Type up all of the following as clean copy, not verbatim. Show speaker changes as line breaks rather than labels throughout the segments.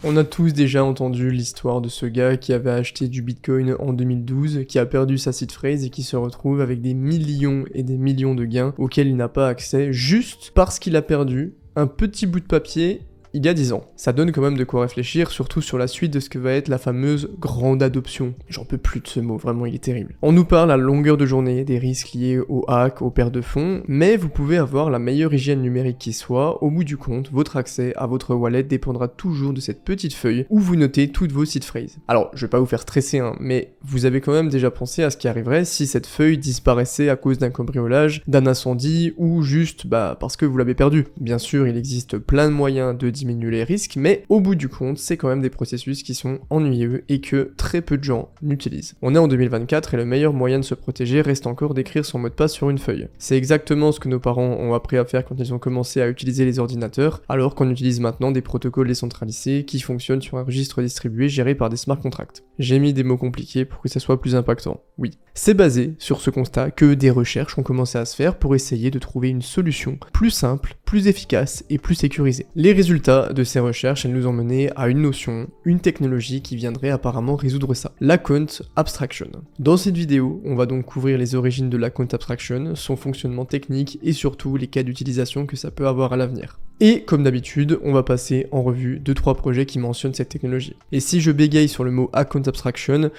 On a tous déjà entendu l'histoire de ce gars qui avait acheté du Bitcoin en 2012, qui a perdu sa seed phrase et qui se retrouve avec des millions et des millions de gains auxquels il n'a pas accès juste parce qu'il a perdu un petit bout de papier il y a 10 ans. Ça donne quand même de quoi réfléchir, surtout sur la suite de ce que va être la fameuse grande adoption. J'en peux plus de ce mot, vraiment il est terrible. On nous parle à longueur de journée des risques liés au hack, aux pertes de fonds, mais vous pouvez avoir la meilleure hygiène numérique qui soit, au bout du compte, votre accès à votre wallet dépendra toujours de cette petite feuille où vous notez toutes vos seed phrases. Alors, je vais pas vous faire stresser, mais vous avez quand même déjà pensé à ce qui arriverait si cette feuille disparaissait à cause d'un cambriolage, d'un incendie, ou juste, parce que vous l'avez perdu. Bien sûr, il existe plein de moyens de diminuer les risques, mais au bout du compte, c'est quand même des processus qui sont ennuyeux et que très peu de gens n'utilisent. On est en 2024 et le meilleur moyen de se protéger reste encore d'écrire son mot de passe sur une feuille. C'est exactement ce que nos parents ont appris à faire quand ils ont commencé à utiliser les ordinateurs, alors qu'on utilise maintenant des protocoles décentralisés qui fonctionnent sur un registre distribué géré par des smart contracts. J'ai mis des mots compliqués pour que ça soit plus impactant, oui. C'est basé sur ce constat que des recherches ont commencé à se faire pour essayer de trouver une solution plus simple, plus efficace et plus sécurisée. Les résultats de ces recherches, elles nous ont mené à une notion, une technologie qui viendrait apparemment résoudre ça, l'account abstraction. Dans cette vidéo, on va donc couvrir les origines de l'account abstraction, son fonctionnement technique et surtout les cas d'utilisation que ça peut avoir à l'avenir. Et comme d'habitude, on va passer en revue 2-3 projets qui mentionnent cette technologie. Et si je bégaye sur le mot account abstraction,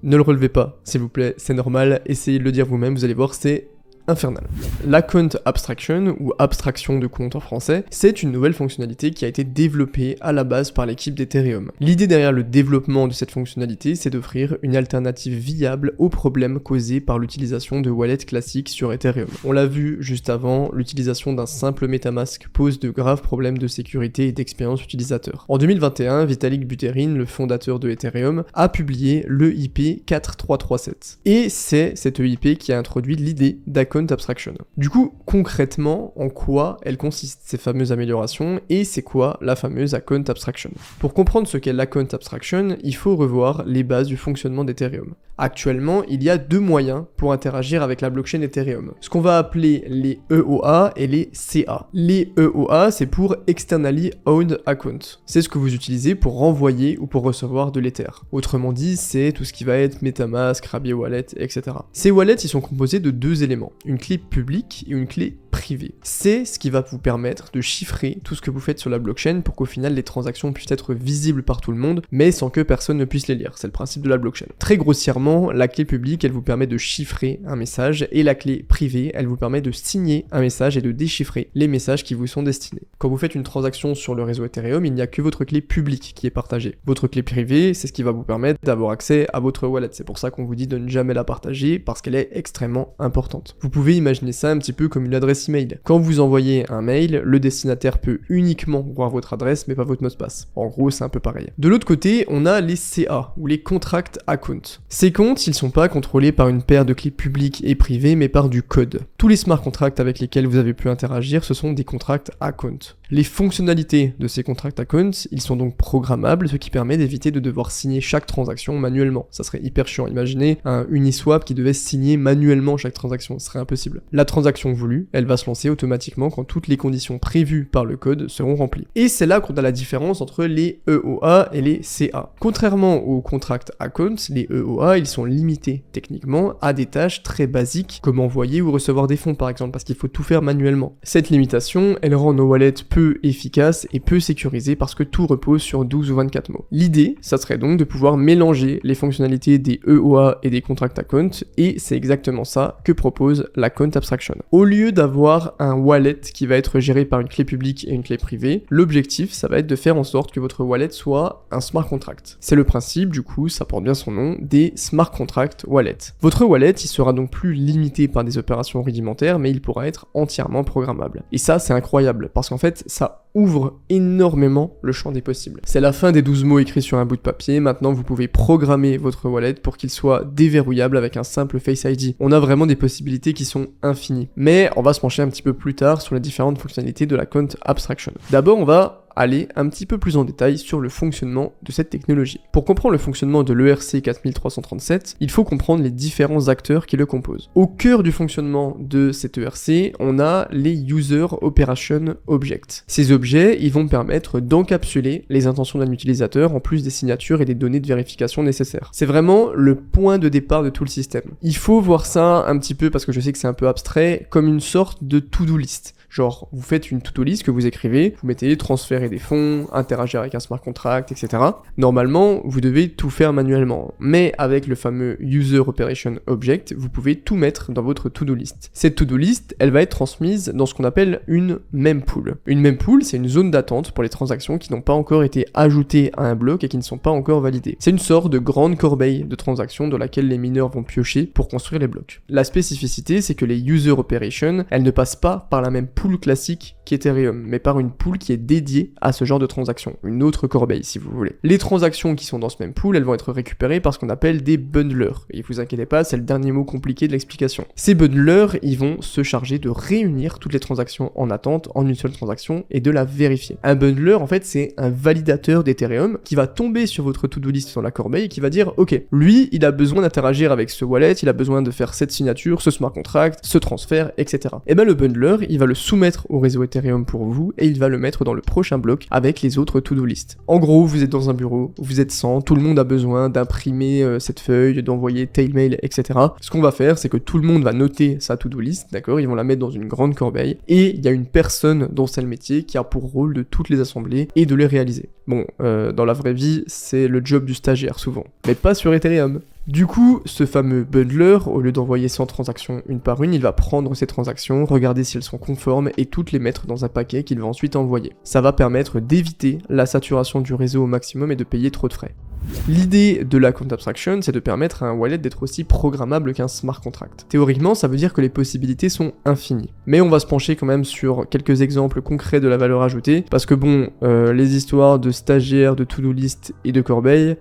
ne le relevez pas, s'il vous plaît, c'est normal, essayez de le dire vous-même, vous allez voir, c'est infernal. L'account abstraction, ou abstraction de compte en français, c'est une nouvelle fonctionnalité qui a été développée à la base par l'équipe d'Ethereum. L'idée derrière le développement de cette fonctionnalité, c'est d'offrir une alternative viable aux problèmes causés par l'utilisation de wallets classiques sur Ethereum. On l'a vu juste avant, l'utilisation d'un simple MetaMask pose de graves problèmes de sécurité et d'expérience utilisateur. En 2021, Vitalik Buterin, le fondateur de Ethereum, a publié l'EIP 4337. Et c'est cette EIP qui a introduit l'idée d'account abstraction. Du coup, concrètement, en quoi elles consistent ces fameuses améliorations et c'est quoi la fameuse account abstraction? Pour comprendre ce qu'est l'account abstraction, il faut revoir les bases du fonctionnement d'Ethereum. Actuellement, il y a deux moyens pour interagir avec la blockchain Ethereum. Ce qu'on va appeler les EOA et les CA. Les EOA, c'est pour Externally Owned Account. C'est ce que vous utilisez pour renvoyer ou pour recevoir de l'Ether. Autrement dit, c'est tout ce qui va être MetaMask, Rabier Wallet, etc. Ces wallets, ils sont composés de deux éléments. Une clé publique et une clé privée. C'est ce qui va vous permettre de chiffrer tout ce que vous faites sur la blockchain pour qu'au final les transactions puissent être visibles par tout le monde, mais sans que personne ne puisse les lire. C'est le principe de la blockchain. Très grossièrement, la clé publique, elle vous permet de chiffrer un message et la clé privée, elle vous permet de signer un message et de déchiffrer les messages qui vous sont destinés. Quand vous faites une transaction sur le réseau Ethereum, il n'y a que votre clé publique qui est partagée. Votre clé privée, c'est ce qui va vous permettre d'avoir accès à votre wallet. C'est pour ça qu'on vous dit de ne jamais la partager parce qu'elle est extrêmement importante. Vous pouvez imaginer ça un petit peu comme une adresse email. Quand vous envoyez un mail, le destinataire peut uniquement voir votre adresse mais pas votre mot de passe. En gros, c'est un peu pareil. De l'autre côté, on a les CA ou les contract accounts. Ces comptes, ils sont pas contrôlés par une paire de clés publiques et privées mais par du code. Tous les smart contracts avec lesquels vous avez pu interagir, ce sont des contract accounts. Les fonctionnalités de ces contract accounts, ils sont donc programmables, ce qui permet d'éviter de devoir signer chaque transaction manuellement. Ça serait hyper chiant. Imaginez un Uniswap qui devait signer manuellement chaque transaction, ce serait impossible. La transaction voulue, elle va se lancer automatiquement quand toutes les conditions prévues par le code seront remplies. Et c'est là qu'on a la différence entre les EOA et les CA. Contrairement aux contract accounts, les EOA, ils sont limités techniquement à des tâches très basiques comme envoyer ou recevoir des fonds par exemple, parce qu'il faut tout faire manuellement. Cette limitation, elle rend nos wallets peu efficaces et peu sécurisés parce que tout repose sur 12 ou 24 mots. L'idée, ça serait donc de pouvoir mélanger les fonctionnalités des EOA et des contract accounts, et c'est exactement ça que propose l'account abstraction. Au lieu d'avoir un wallet qui va être géré par une clé publique et une clé privée, l'objectif, ça va être de faire en sorte que votre wallet soit un smart contract. C'est le principe, du coup, ça porte bien son nom, des smart contract wallets. Votre wallet, il sera donc plus limité par des opérations rudimentaires, mais il pourra être entièrement programmable. Et ça, c'est incroyable, parce qu'en fait, ça ouvre énormément le champ des possibles. C'est la fin des 12 mots écrits sur un bout de papier, maintenant vous pouvez programmer votre wallet pour qu'il soit déverrouillable avec un simple Face ID. On a vraiment des possibilités qui sont infinies. Mais on va se pencher un petit peu plus tard sur les différentes fonctionnalités de l'account abstraction. D'abord, on va aller un petit peu plus en détail sur le fonctionnement de cette technologie. Pour comprendre le fonctionnement de l'ERC 4337, il faut comprendre les différents acteurs qui le composent. Au cœur du fonctionnement de cet ERC, on a les User Operation Objects. Ces objets, ils vont permettre d'encapsuler les intentions d'un utilisateur en plus des signatures et des données de vérification nécessaires. C'est vraiment le point de départ de tout le système. Il faut voir ça un petit peu, parce que je sais que c'est un peu abstrait, comme une sorte de to-do list. Genre, vous faites une to-do list que vous écrivez, vous mettez transférer des fonds, interagir avec un smart contract, etc. Normalement, vous devez tout faire manuellement. Mais avec le fameux User Operation Object, vous pouvez tout mettre dans votre to-do list. Cette to-do list, elle va être transmise dans ce qu'on appelle une mempool. Une mempool, c'est une zone d'attente pour les transactions qui n'ont pas encore été ajoutées à un bloc et qui ne sont pas encore validées. C'est une sorte de grande corbeille de transactions dans laquelle les mineurs vont piocher pour construire les blocs. La spécificité, c'est que les User Operations, elles ne passent pas par la même pool classique qu'Ethereum, mais par une pool qui est dédiée à ce genre de transactions, une autre corbeille si vous voulez. Les transactions qui sont dans ce même pool, elles vont être récupérées par ce qu'on appelle des bundlers, et vous inquiétez pas, c'est le dernier mot compliqué de l'explication. Ces bundlers, ils vont se charger de réunir toutes les transactions en attente en une seule transaction et de la vérifier. Un bundler, en fait, c'est un validateur d'Ethereum qui va tomber sur votre to-do list dans la corbeille et qui va dire, ok, lui, il a besoin d'interagir avec ce wallet, il a besoin de faire cette signature, ce smart contract, ce transfert, etc. Et ben le bundler, il va le soumettre au réseau Ethereum pour vous et il va le mettre dans le prochain bloc avec les autres to-do list. En gros, vous êtes dans un bureau, vous êtes 100, tout le monde a besoin d'imprimer cette feuille, d'envoyer tel mail, etc. Ce qu'on va faire, c'est que tout le monde va noter sa to-do list, d'accord? Ils vont la mettre dans une grande corbeille et il y a une personne dont c'est le métier qui a pour rôle de toutes les assembler et de les réaliser. Bon, dans la vraie vie, c'est le job du stagiaire souvent, mais pas sur Ethereum. Du coup, ce fameux bundler, au lieu d'envoyer 100 transactions une par une, il va prendre ces transactions, regarder si elles sont conformes et toutes les mettre dans un paquet qu'il va ensuite envoyer. Ça va permettre d'éviter la saturation du réseau au maximum et de payer trop de frais. L'idée de l'account abstraction, c'est de permettre à un wallet d'être aussi programmable qu'un smart contract. Théoriquement, ça veut dire que les possibilités sont infinies. Mais on va se pencher quand même sur quelques exemples concrets de la valeur ajoutée, parce que bon, les histoires de stagiaires, de to-do list et de corbeilles,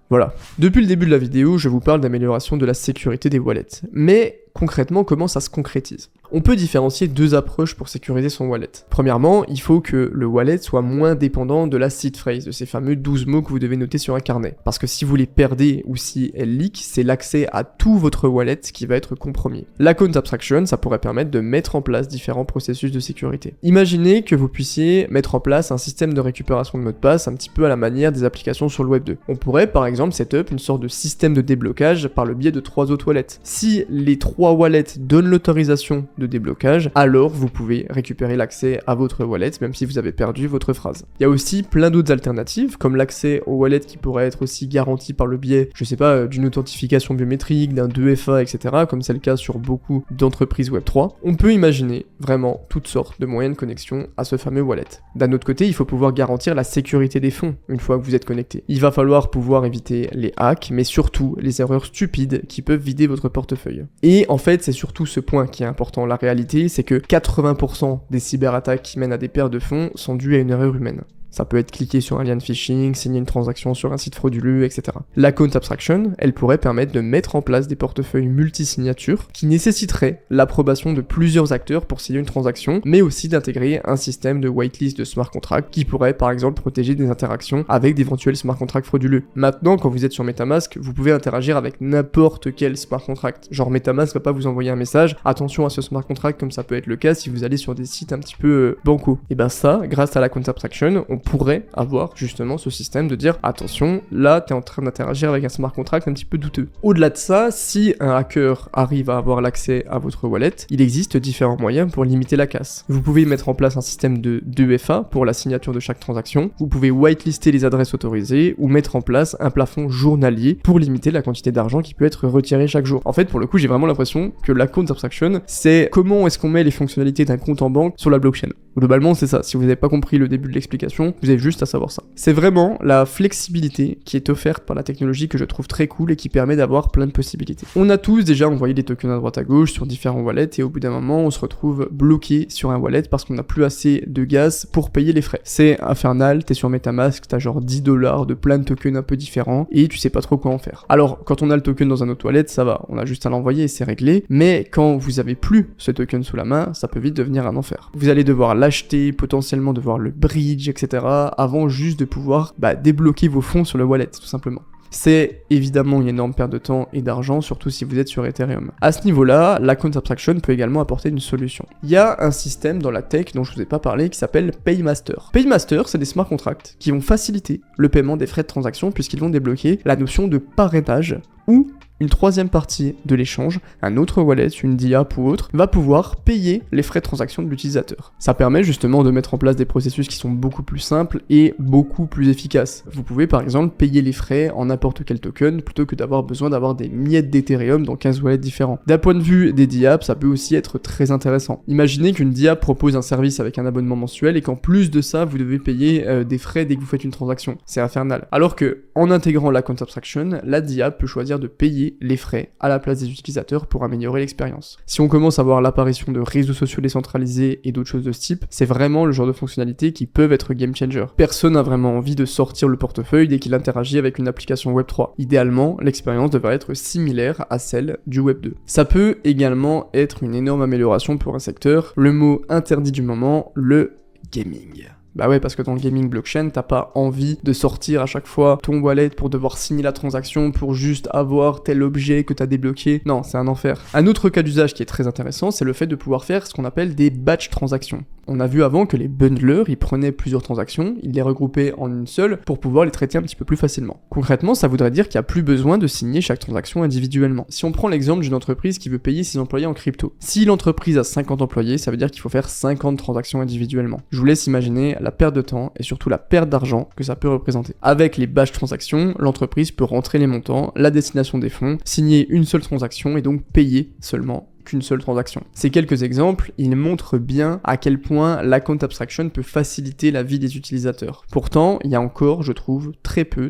voilà. Depuis le début de la vidéo, je vous parle d'amélioration de la sécurité des wallets. Mais concrètement, comment ça se concrétise? On peut différencier deux approches pour sécuriser son wallet. Premièrement, il faut que le wallet soit moins dépendant de la seed phrase, de ces fameux 12 mots que vous devez noter sur un carnet. Parce que si vous les perdez ou si elles leak, c'est l'accès à tout votre wallet qui va être compromis. L'account abstraction, ça pourrait permettre de mettre en place différents processus de sécurité. Imaginez que vous puissiez mettre en place un système de récupération de mots de passe un petit peu à la manière des applications sur le Web 2. On pourrait par exemple setup une sorte de système de déblocage par le biais de 3 autres wallets. Si les 3 wallets donnent l'autorisation de déblocage, alors vous pouvez récupérer l'accès à votre wallet même si vous avez perdu votre phrase. Il y a aussi plein d'autres alternatives comme l'accès au wallet qui pourrait être aussi garanti par le biais, je sais pas, d'une authentification biométrique, d'un 2FA, etc. comme c'est le cas sur beaucoup d'entreprises Web3. On peut imaginer vraiment toutes sortes de moyens de connexion à ce fameux wallet. D'un autre côté, il faut pouvoir garantir la sécurité des fonds une fois que vous êtes connecté. Il va falloir pouvoir éviter les hacks, mais surtout les erreurs stupides qui peuvent vider votre portefeuille. Et en fait, c'est surtout ce point qui est important. La réalité, c'est que 80% des cyberattaques qui mènent à des pertes de fonds sont dues à une erreur humaine. Ça peut être cliquer sur un lien de phishing, signer une transaction sur un site frauduleux, etc. L'account abstraction, elle pourrait permettre de mettre en place des portefeuilles multisignatures qui nécessiteraient l'approbation de plusieurs acteurs pour signer une transaction, mais aussi d'intégrer un système de whitelist de smart contract qui pourrait par exemple protéger des interactions avec d'éventuels smart contracts frauduleux. Maintenant, quand vous êtes sur MetaMask, vous pouvez interagir avec n'importe quel smart contract. Genre MetaMask va pas vous envoyer un message, attention à ce smart contract comme ça peut être le cas si vous allez sur des sites un petit peu banco. Et ben ça, grâce à l'account abstraction, on pourrait avoir justement ce système de dire attention, là t'es en train d'interagir avec un smart contract un petit peu douteux. Au-delà de ça, si un hacker arrive à avoir l'accès à votre wallet, il existe différents moyens pour limiter la casse. Vous pouvez mettre en place un système de 2FA pour la signature de chaque transaction, vous pouvez whitelister les adresses autorisées ou mettre en place un plafond journalier pour limiter la quantité d'argent qui peut être retirée chaque jour. En fait, pour le coup, j'ai vraiment l'impression que l'account abstraction, c'est comment est-ce qu'on met les fonctionnalités d'un compte en banque sur la blockchain. Globalement, c'est ça. Si vous n'avez pas compris le début de l'explication, vous avez juste à savoir ça. C'est vraiment la flexibilité qui est offerte par la technologie que je trouve très cool et qui permet d'avoir plein de possibilités. On a tous déjà envoyé des tokens à droite à gauche sur différents wallets et au bout d'un moment, on se retrouve bloqué sur un wallet parce qu'on n'a plus assez de gaz pour payer les frais. C'est infernal, t'es sur MetaMask, t'as genre $10 de plein de tokens un peu différents et tu sais pas trop quoi en faire. Alors, quand on a le token dans un autre wallet, ça va, on a juste à l'envoyer et c'est réglé, mais quand vous avez plus ce token sous la main, ça peut vite devenir un enfer. Vous allez devoir l'acheter, potentiellement devoir le bridge, etc. avant juste de pouvoir débloquer vos fonds sur le wallet, tout simplement. C'est évidemment une énorme perte de temps et d'argent, surtout si vous êtes sur Ethereum. À ce niveau-là, l'account abstraction peut également apporter une solution. Il y a un système dans la tech dont je vous ai pas parlé qui s'appelle Paymaster. Paymaster, c'est des smart contracts qui vont faciliter le paiement des frais de transaction puisqu'ils vont débloquer la notion de parrainage ou une troisième partie de l'échange, un autre wallet, une DApp ou autre, va pouvoir payer les frais de transaction de l'utilisateur. Ça permet justement de mettre en place des processus qui sont beaucoup plus simples et beaucoup plus efficaces. Vous pouvez par exemple payer les frais en n'importe quel token plutôt que d'avoir besoin d'avoir des miettes d'Ethereum dans 15 wallets différents. D'un point de vue des DApps, ça peut aussi être très intéressant. Imaginez qu'une DApp propose un service avec un abonnement mensuel et qu'en plus de ça, vous devez payer des frais dès que vous faites une transaction. C'est infernal. Alors que, en intégrant l'account abstraction, la DApp peut choisir de payer les frais à la place des utilisateurs pour améliorer l'expérience. Si on commence à voir l'apparition de réseaux sociaux décentralisés et d'autres choses de ce type, c'est vraiment le genre de fonctionnalités qui peuvent être game changer. Personne n'a vraiment envie de sortir le portefeuille dès qu'il interagit avec une application Web3. Idéalement, l'expérience devrait être similaire à celle du Web2. Ça peut également être une énorme amélioration pour un secteur, le mot interdit du moment, le gaming. Bah ouais, parce que dans le gaming blockchain, t'as pas envie de sortir à chaque fois ton wallet pour devoir signer la transaction pour juste avoir tel objet que t'as débloqué. Non, c'est un enfer. Un autre cas d'usage qui est très intéressant, c'est le fait de pouvoir faire ce qu'on appelle des batch transactions. On a vu avant que les bundlers, ils prenaient plusieurs transactions, ils les regroupaient en une seule pour pouvoir les traiter un petit peu plus facilement. Concrètement, ça voudrait dire qu'il n'y a plus besoin de signer chaque transaction individuellement. Si on prend l'exemple d'une entreprise qui veut payer ses employés en crypto, si l'entreprise a 50 employés, ça veut dire qu'il faut faire 50 transactions individuellement. Je vous laisse imaginer la perte de temps et surtout la perte d'argent que ça peut représenter. Avec les batch transactions, l'entreprise peut rentrer les montants, la destination des fonds, signer une seule transaction et donc payer seulement qu'une seule transaction. Ces quelques exemples, ils montrent bien à quel point l'account abstraction peut faciliter la vie des utilisateurs. Pourtant, il y a encore, je trouve,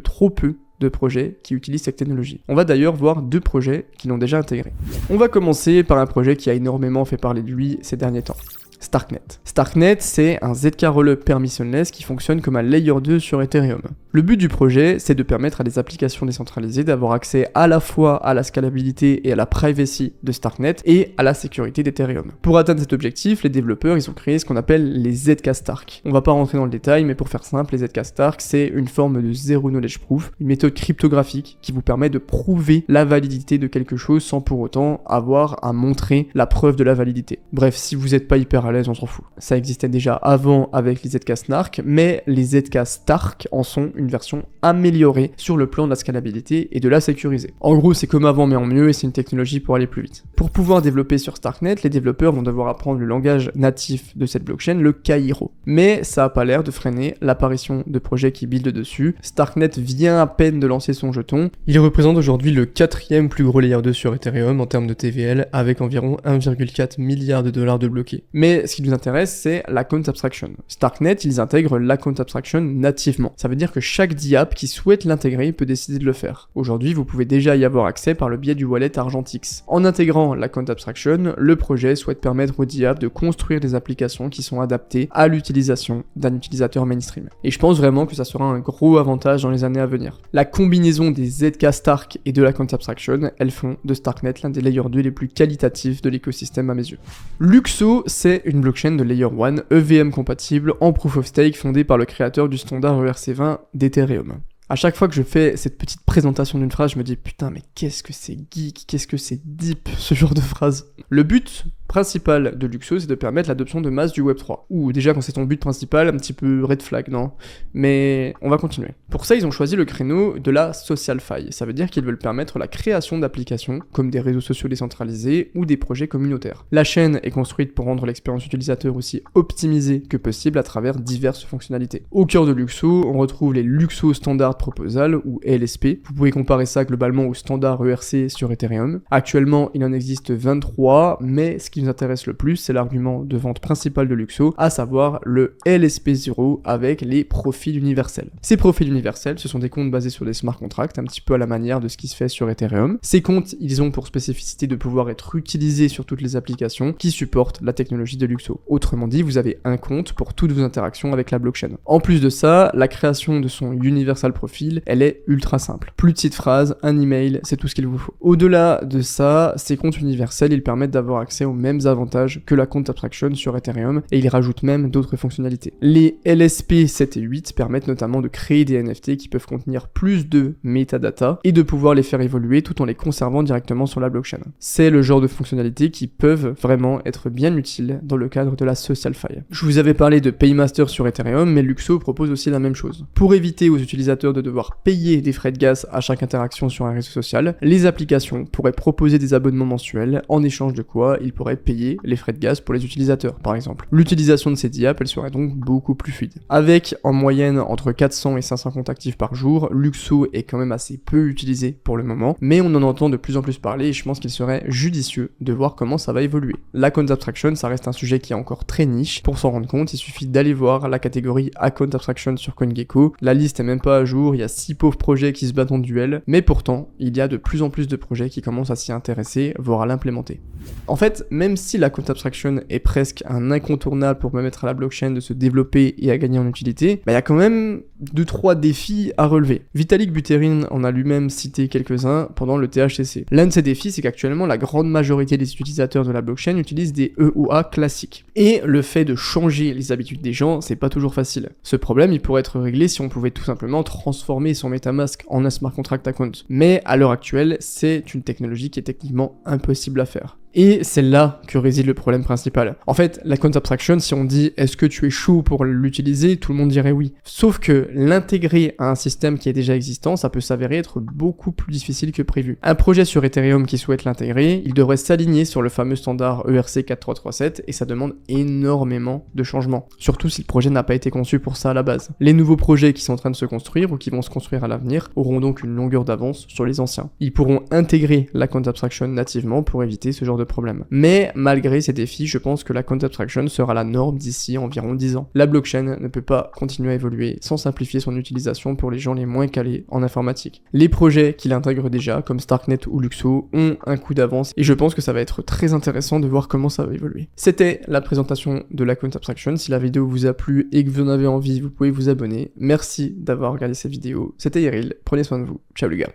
trop peu de projets qui utilisent cette technologie. On va d'ailleurs voir 2 projets qui l'ont déjà intégré. On va commencer par un projet qui a énormément fait parler de lui ces derniers temps. Starknet. Starknet, c'est un ZK Rollup permissionless qui fonctionne comme un Layer 2 sur Ethereum. Le but du projet, c'est de permettre à des applications décentralisées d'avoir accès à la fois à la scalabilité et à la privacy de Starknet et à la sécurité d'Ethereum. Pour atteindre cet objectif, les développeurs, ils ont créé ce qu'on appelle les ZK Stark. On va pas rentrer dans le détail, mais pour faire simple, les ZK Stark, c'est une forme de Zero Knowledge Proof, une méthode cryptographique qui vous permet de prouver la validité de quelque chose sans pour autant avoir à montrer la preuve de la validité. Bref, si vous n'êtes pas hyper à l'aise, on s'en fout. Ça existait déjà avant avec les ZK Snark, mais les ZK Stark en sont une version améliorée sur le plan de la scalabilité et de la sécuriser. En gros, c'est comme avant mais en mieux et c'est une technologie pour aller plus vite. Pour pouvoir développer sur Starknet, les développeurs vont devoir apprendre le langage natif de cette blockchain, le Cairo. Mais ça a pas l'air de freiner l'apparition de projets qui buildent dessus. Starknet vient à peine de lancer son jeton. Il représente aujourd'hui le 4e plus gros layer 2 sur Ethereum en termes de TVL avec environ 1,4 milliard de dollars de bloqués. Mais ce qui nous intéresse, c'est l'account abstraction. Starknet, ils intègrent l'account abstraction nativement. Ça veut dire que chaque DApp qui souhaite l'intégrer peut décider de le faire. Aujourd'hui, vous pouvez déjà y avoir accès par le biais du wallet Argentix. En intégrant l'account abstraction, le projet souhaite permettre aux DApp de construire des applications qui sont adaptées à l'utilisation d'un utilisateur mainstream. Et je pense vraiment que ça sera un gros avantage dans les années à venir. La combinaison des ZK Stark et de l'account abstraction, elles font de Starknet l'un des layers 2 les plus qualitatifs de l'écosystème à mes yeux. Luxo, c'est une blockchain de Layer 1, EVM compatible, en Proof of Stake, fondée par le créateur du standard ERC20 d'Ethereum. À chaque fois que je fais cette petite présentation d'une phrase, je me dis putain mais qu'est-ce que c'est geek, qu'est-ce que c'est deep ce genre de phrase. Le but principal de Luxo, c'est de permettre l'adoption de masse du Web3. Ou déjà quand c'est ton but principal, un petit peu red flag, non? Mais on va continuer. Pour ça, ils ont choisi le créneau de la social faille. Ça veut dire qu'ils veulent permettre la création d'applications comme des réseaux sociaux décentralisés ou des projets communautaires. La chaîne est construite pour rendre l'expérience utilisateur aussi optimisée que possible à travers diverses fonctionnalités. Au cœur de Luxo, on retrouve les Luxo Standard Proposal ou LSP. Vous pouvez comparer ça globalement au standard ERC sur Ethereum. Actuellement, il en existe 23, mais ce qui nous intéresse le plus, c'est l'argument de vente principal de Luxo, à savoir le LSP0 avec les profils universels. Ces profils universels, ce sont des comptes basés sur des smart contracts, un petit peu à la manière de ce qui se fait sur Ethereum. Ces comptes, ils ont pour spécificité de pouvoir être utilisés sur toutes les applications qui supportent la technologie de Luxo. Autrement dit, vous avez un compte pour toutes vos interactions avec la blockchain. En plus de ça, la création de son universal profile, elle est ultra simple. Plus de petites phrases, un email, c'est tout ce qu'il vous faut. Au-delà de ça, ces comptes universels, ils permettent d'avoir accès aux mêmes mêmes avantages que la Account Abstraction sur Ethereum, et il rajoute même d'autres fonctionnalités. Les LSP 7 et 8 permettent notamment de créer des NFT qui peuvent contenir plus de metadata et de pouvoir les faire évoluer tout en les conservant directement sur la blockchain. C'est le genre de fonctionnalités qui peuvent vraiment être bien utiles dans le cadre de la social faille. Je vous avais parlé de Paymaster sur Ethereum, mais Luxo propose aussi la même chose. Pour éviter aux utilisateurs de devoir payer des frais de gaz à chaque interaction sur un réseau social, les applications pourraient proposer des abonnements mensuels, en échange de quoi ils pourraient payer les frais de gaz pour les utilisateurs, par exemple. L'utilisation de ces DApps, elle serait donc beaucoup plus fluide. Avec en moyenne entre 400 et 500 comptes actifs par jour, Luxo est quand même assez peu utilisé pour le moment, mais on en entend de plus en plus parler et je pense qu'il serait judicieux de voir comment ça va évoluer. L'account abstraction, ça reste un sujet qui est encore très niche. Pour s'en rendre compte, il suffit d'aller voir la catégorie account abstraction sur CoinGecko. La liste est même pas à jour, il y a 6 pauvres projets qui se battent en duel, mais pourtant, il y a de plus en plus de projets qui commencent à s'y intéresser, voire à l'implémenter. En fait, même si l'account abstraction est presque un incontournable pour permettre à la blockchain de se développer et à gagner en utilité, il y a quand même 2-3 défis à relever. Vitalik Buterin en a lui-même cité quelques-uns pendant le THCC. L'un de ces défis, c'est qu'actuellement, la grande majorité des utilisateurs de la blockchain utilisent des EOA classiques. Et le fait de changer les habitudes des gens, c'est pas toujours facile. Ce problème, il pourrait être réglé si on pouvait tout simplement transformer son MetaMask en un smart contract account. Mais à l'heure actuelle, c'est une technologie qui est techniquement impossible à faire. Et c'est là que réside le problème principal. En fait, l'account abstraction, si on dit est-ce que tu es chaud pour l'utiliser, tout le monde dirait oui. Sauf que l'intégrer à un système qui est déjà existant, ça peut s'avérer être beaucoup plus difficile que prévu. Un projet sur Ethereum qui souhaite l'intégrer, il devrait s'aligner sur le fameux standard ERC 4337 et ça demande énormément de changements. Surtout si le projet n'a pas été conçu pour ça à la base. Les nouveaux projets qui sont en train de se construire ou qui vont se construire à l'avenir auront donc une longueur d'avance sur les anciens. Ils pourront intégrer l'account abstraction nativement pour éviter ce genre de problème. Mais malgré ces défis, je pense que l'account abstraction sera la norme d'ici environ 10 ans. La blockchain ne peut pas continuer à évoluer sans simplifier son utilisation pour les gens les moins calés en informatique. Les projets qui l'intègrent déjà, comme Starknet ou Luxo, ont un coup d'avance et je pense que ça va être très intéressant de voir comment ça va évoluer. C'était la présentation de l'account abstraction. Si la vidéo vous a plu et que vous en avez envie, vous pouvez vous abonner. Merci d'avoir regardé cette vidéo. C'était Yeril, prenez soin de vous. Ciao les gars.